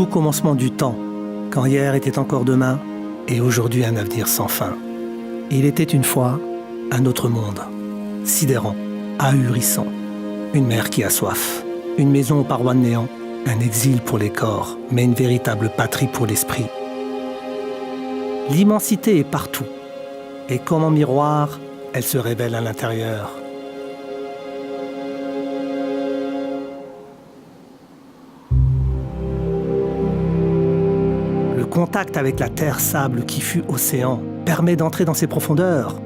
tout commencement du temps, quand hier était encore demain et aujourd'hui un avenir sans fin. Il était une fois un autre monde, sidérant, ahurissant, une mer qui a soif, une maison aux parois de néant, un exil pour les corps, mais une véritable patrie pour l'esprit. L'immensité est partout, et comme en miroir, elle se révèle à l'intérieur. Le contact avec la terre-sable qui fut océan permet d'entrer dans ses profondeurs,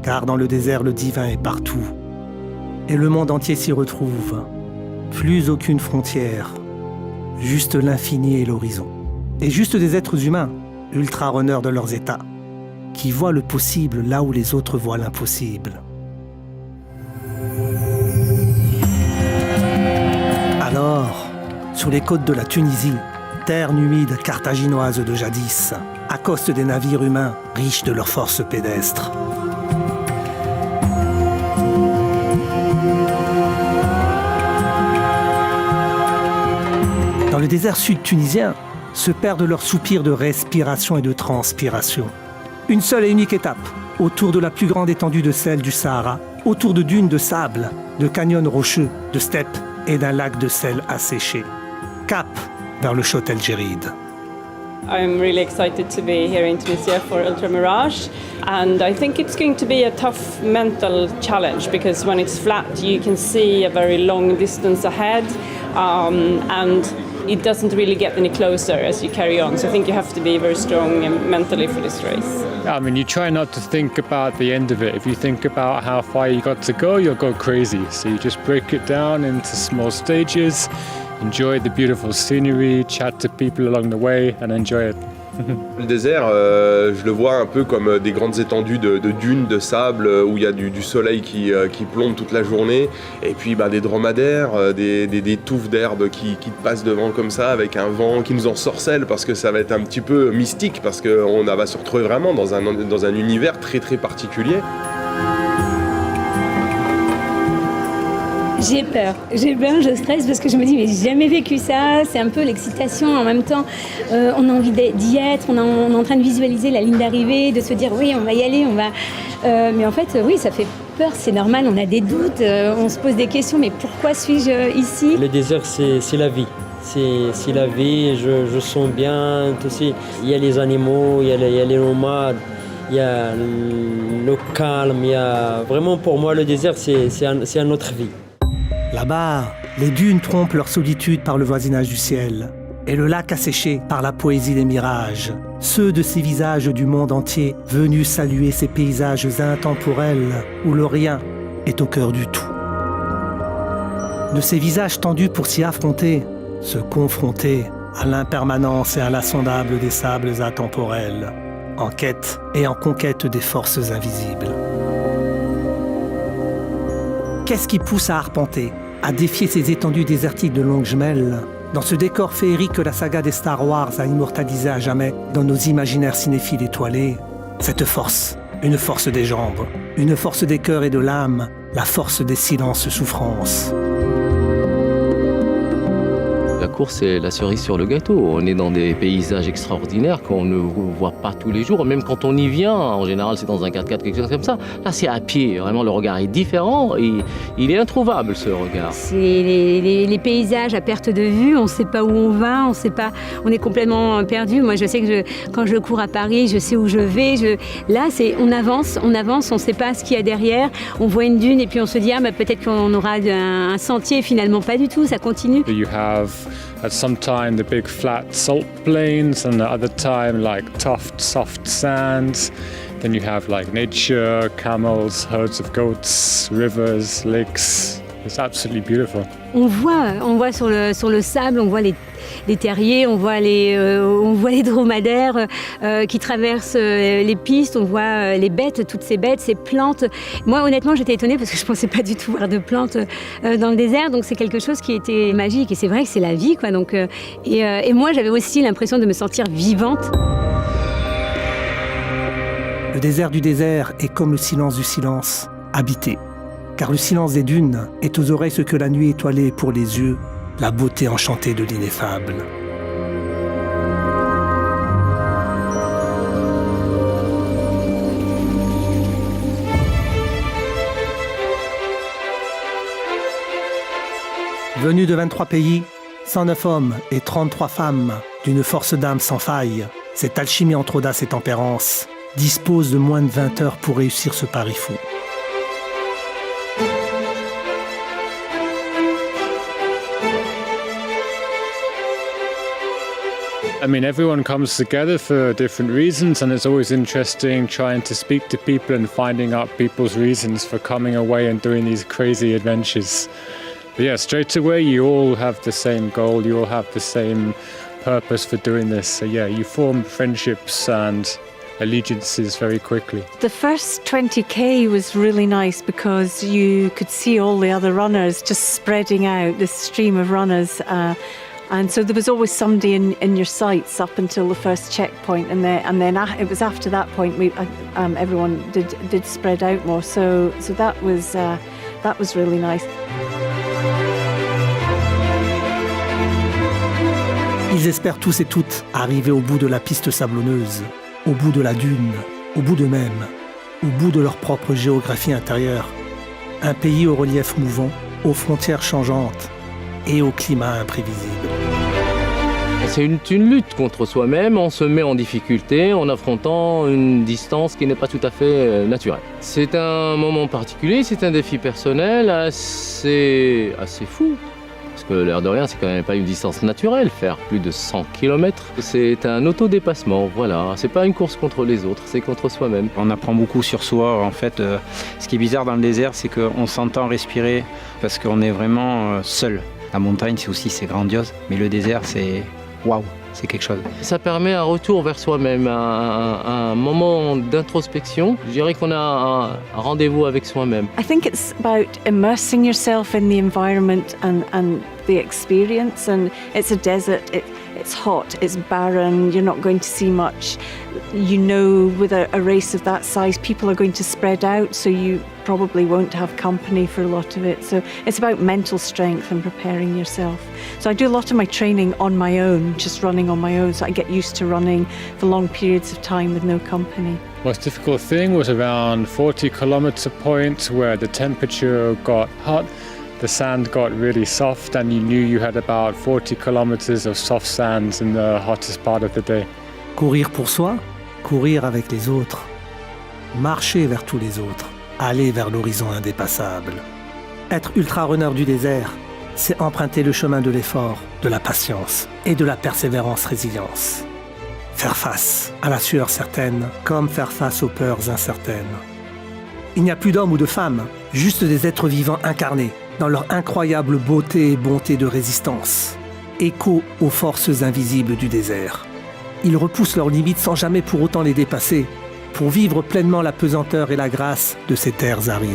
car dans le désert, le divin est partout. Et le monde entier s'y retrouve. Plus aucune frontière, juste l'infini et l'horizon. Et juste des êtres humains, ultra-runners de leurs états, qui voient le possible là où les autres voient l'impossible. Alors, sur les côtes de la Tunisie, terre humide carthaginoise de jadis, accostent des navires humains riches de leurs forces pédestres. Dans le désert sud-tunisien, se perdent leurs soupirs de respiration et de transpiration. Une seule et unique étape, autour de la plus grande étendue de sel du Sahara, autour de dunes de sable, de canyons rocheux, de steppes et d'un lac de sel asséché. Cap vers le Chott El Djerid. I'm really excited to be here in Tunisia for Ultra Mirage, and I think it's going to be a tough mental challenge because when it's flat you can see a very long distance ahead, and it doesn't really get any closer as you carry on. So I think you have to be very strong mentally for this race. I mean, you try not to think about the end of it. If you think about how far you got to go, you'll go crazy. So you just break it down into small stages, enjoy the beautiful scenery, chat to people along the way, and enjoy it. Le désert, je le vois un peu comme des grandes étendues de dunes, de sable, où il y a du soleil qui plombe toute la journée, et puis des dromadaires, des touffes d'herbe qui te passent devant comme ça, avec un vent qui nous ensorcelle, parce que ça va être un petit peu mystique, parce qu'on va se retrouver vraiment dans un univers très très particulier. J'ai peur, je stresse parce que je me dis mais j'ai jamais vécu ça, c'est un peu l'excitation en même temps, on a envie d'y être, on est en train de visualiser la ligne d'arrivée, de se dire oui on va y aller, mais en fait oui ça fait peur, c'est normal, on a des doutes, on se pose des questions, mais pourquoi suis-je ici ? Le désert c'est la vie. C'est la vie, je sens bien, aussi. Il y a les animaux, il y a les nomades, il y a le calme, il y a... Vraiment pour moi le désert c'est une autre vie. Là-bas, les dunes trompent leur solitude par le voisinage du ciel, et le lac asséché par la poésie des mirages, ceux de ces visages du monde entier venus saluer ces paysages intemporels où le rien est au cœur du tout. De ces visages tendus pour s'y affronter, se confronter à l'impermanence et à l'insondable des sables intemporels, en quête et en conquête des forces invisibles. Qu'est-ce qui pousse à arpenter, à défier ces étendues désertiques de longues gemelles, dans ce décor féerique que la saga des Star Wars a immortalisé à jamais dans nos imaginaires cinéphiles étoilés? Cette force, une force des jambes, une force des cœurs et de l'âme, la force des silences souffrances. La course, c'est la cerise sur le gâteau. On est dans des paysages extraordinaires qu'on ne voit pas tous les jours. Même quand on y vient, en général, c'est dans un 4x4, quelque chose comme ça. Là, c'est à pied. Vraiment, le regard est différent. Et il est introuvable, ce regard. C'est les paysages à perte de vue. On ne sait pas où on va. On sait pas. On est complètement perdu. Moi, je sais que quand je cours à Paris, je sais où je vais. Là, on avance. On ne sait pas ce qu'il y a derrière. On voit une dune et puis on se dit peut-être qu'on aura un sentier. Finalement, pas du tout. Ça continue. You have at some time the big flat salt plains, and at other time like tough soft sands. Then you have like nature, camels, herds of goats, rivers, lakes. It's absolutely beautiful. On voit sur le sable, on voit les terriers, on voit les dromadaires qui traversent les pistes, on voit les bêtes, toutes ces bêtes, ces plantes. Moi, honnêtement, j'étais étonnée parce que je ne pensais pas du tout voir de plantes dans le désert. Donc, c'est quelque chose qui était magique. Et c'est vrai que c'est la vie, quoi. Donc, et moi, j'avais aussi l'impression de me sentir vivante. Le désert du désert est comme le silence du silence, habité. Car le silence des dunes est aux oreilles ce que la nuit étoilée est pour les yeux, la beauté enchantée de l'ineffable. Venus de 23 pays, 109 hommes et 33 femmes, d'une force d'âme sans faille, cette alchimie entre audace et tempérance dispose de moins de 20 heures pour réussir ce pari fou. I mean, everyone comes together for different reasons, and it's always interesting trying to speak to people and finding out people's reasons for coming away and doing these crazy adventures. But yeah, straight away, you all have the same goal, you all have the same purpose for doing this. So yeah, you form friendships and allegiances very quickly. The first 20k was really nice because you could see all the other runners just spreading out, this stream of runners. And so there was always somebody in your sights up until the first checkpoint, and then it was after that point everyone did spread out more. So that was really nice. Ils espèrent tous et toutes arriver au bout de la piste sablonneuse, au bout de la dune, au bout d'eux-mêmes, au bout de leur propre géographie intérieure. Un pays au relief mouvant, aux frontières changeantes et au climat imprévisible. C'est une lutte contre soi-même, on se met en difficulté en affrontant une distance qui n'est pas tout à fait naturelle. C'est un moment particulier, c'est un défi personnel assez fou. Parce que l'air de rien, c'est quand même pas une distance naturelle, faire plus de 100 km. C'est un autodépassement, voilà. C'est pas une course contre les autres, c'est contre soi-même. On apprend beaucoup sur soi. En fait, ce qui est bizarre dans le désert, c'est qu'on s'entend respirer parce qu'on est vraiment seul. La montagne, c'est grandiose, mais le désert, c'est waouh, c'est quelque chose. Ça permet un retour vers soi-même, un moment d'introspection. Je dirais qu'on a un rendez-vous avec soi-même. I think it's about immersing yourself in the environment and the experience. And it's a desert. It's hot. It's barren. You're not going to see much. You know, with a race of that size, people are going to spread out, so you probably won't have company for a lot of it. So it's about mental strength and preparing yourself. So I do a lot of my training on my own, just running on my own, so I get used to running for long periods of time with no company. Most difficult thing was around 40 kilometer point where the temperature got hot, the sand got really soft, and you knew you had about 40 kilometers of soft sands in the hottest part of the day. Courir pour soi, courir avec les autres, marcher vers tous les autres, aller vers l'horizon indépassable. Être ultra-runner du désert, c'est emprunter le chemin de l'effort, de la patience et de la persévérance-résilience. Faire face à la sueur certaine comme faire face aux peurs incertaines. Il n'y a plus d'hommes ou de femmes, juste des êtres vivants incarnés dans leur incroyable beauté et bonté de résistance. Écho aux forces invisibles du désert. Ils repoussent leurs limites sans jamais pour autant les dépasser, pour vivre pleinement la pesanteur et la grâce de ces terres arides.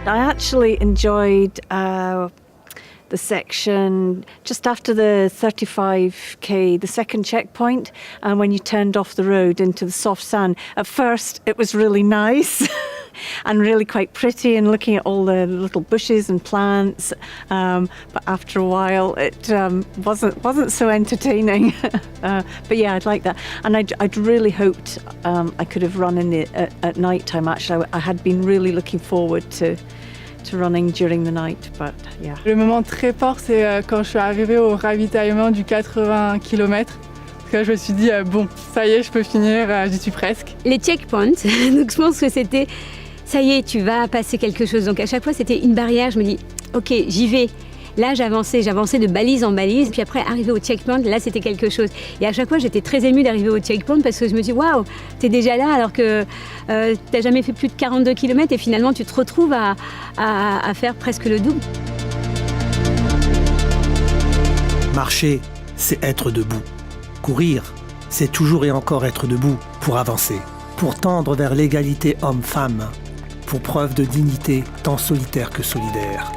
I actually enjoyed the section just after the 35k, the second checkpoint, and when you turned off the road into the soft sand. At first, it was really nice and really quite pretty, and looking at all the little bushes and plants. But after a while, it wasn't so entertaining. But yeah, I'd like that, and I'd really hoped I could have run at night time. Actually, I had been really looking forward to running during the night, but yeah. Le moment très fort, c'est quand je suis arrivée au ravitaillement du 80 km. Parce que là, je me suis dit, bon, ça y est, je peux finir, j'y suis presque. Les checkpoints, donc je pense que c'était, ça y est, tu vas passer quelque chose. Donc à chaque fois, c'était une barrière. Je me dis, ok, j'y vais. Là, j'avançais de balise en balise. Puis après, arrivé au checkpoint, là, c'était quelque chose. Et à chaque fois, j'étais très émue d'arriver au checkpoint parce que je me dis, waouh, t'es déjà là alors que t'as jamais fait plus de 42 km et finalement, tu te retrouves à faire presque le double. Marcher, c'est être debout. Courir, c'est toujours et encore être debout pour avancer, pour tendre vers l'égalité homme-femme, pour preuve de dignité tant solitaire que solidaire.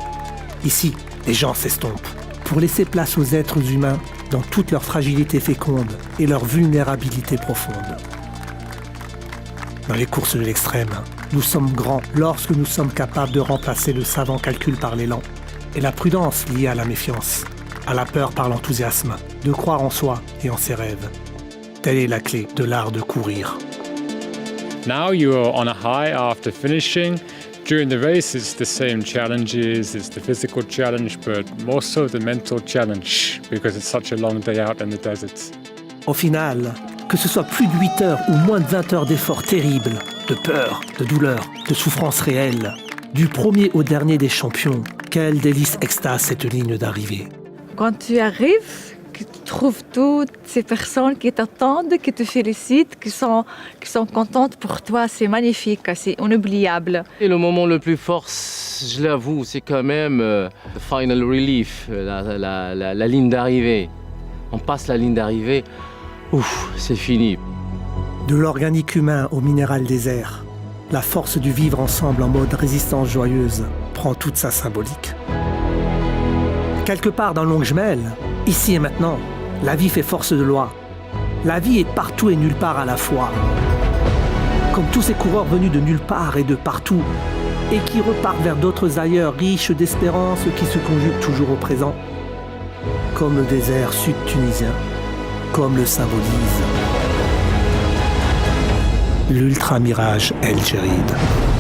Ici, les gens s'estompent pour laisser place aux êtres humains dans toute leur fragilité féconde et leur vulnérabilité profonde. Dans les courses de l'extrême, nous sommes grands lorsque nous sommes capables de remplacer le savant calcul par l'élan et la prudence liée à la méfiance, à la peur par l'enthousiasme, de croire en soi et en ses rêves. Telle est la clé de l'art de courir. Now you are on a high after finishing. During the race, it's the same challenges, it's the physical challenge, but more so the mental challenge, because it's such a long day out in the desert. Au final, que ce soit plus de 8 heures ou moins de 20 heures d'efforts terribles, de peur, de douleur, de souffrance réelle, du premier au dernier des champions, quel délice extase cette ligne d'arrivée. Quand tu arrives, que tu trouves toutes ces personnes qui t'attendent, qui te félicitent, qui sont contentes pour toi, c'est magnifique, c'est inoubliable. Et le moment le plus fort, je l'avoue, c'est quand même le final relief, la ligne d'arrivée. On passe la ligne d'arrivée, ouf, c'est fini. De l'organique humain au minéral désert, la force du vivre ensemble en mode résistance joyeuse prend toute sa symbolique. Quelque part dans Longuemel, ici et maintenant, la vie fait force de loi. La vie est partout et nulle part à la fois. Comme tous ces coureurs venus de nulle part et de partout, et qui repartent vers d'autres ailleurs riches d'espérance qui se conjuguent toujours au présent, comme le désert sud-tunisien, comme le symbolise l'Ultra Mirage El Djerid.